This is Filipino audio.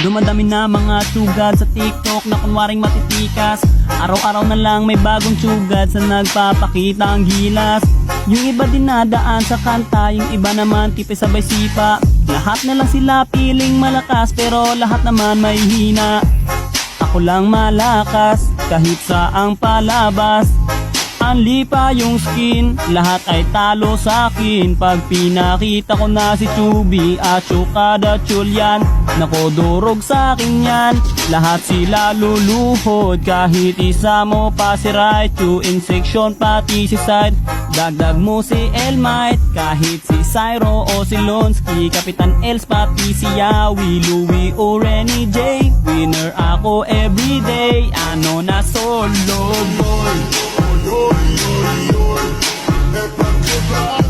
Dumadami na mga sugad sa TikTok na kunwaring matitikas. Araw-araw na lang may bagong sugad sa nagpapakita ang gilas. Yung iba dinadaan sa kanta, yung iba naman tipe sabay sipa. Lahat na lang sila piling malakas pero lahat naman may hina. Ako lang malakas kahit saang palabas. Anli pa yung skin, lahat ay talo sa akin. Pag pinakita ko na si Chubby at Chukada Chulyan, nako durog sa akin yan. Lahat sila luluhod, kahit isa mo pa si Raichu. In section pati si Side, dagdag mo si Elmite. Kahit si Cyro o si Lonsky, Kapitan Els pati si Yawi, Louie o Renny J. Winner ako everyday, ano na solo boy. Yo, yo, yo, yo,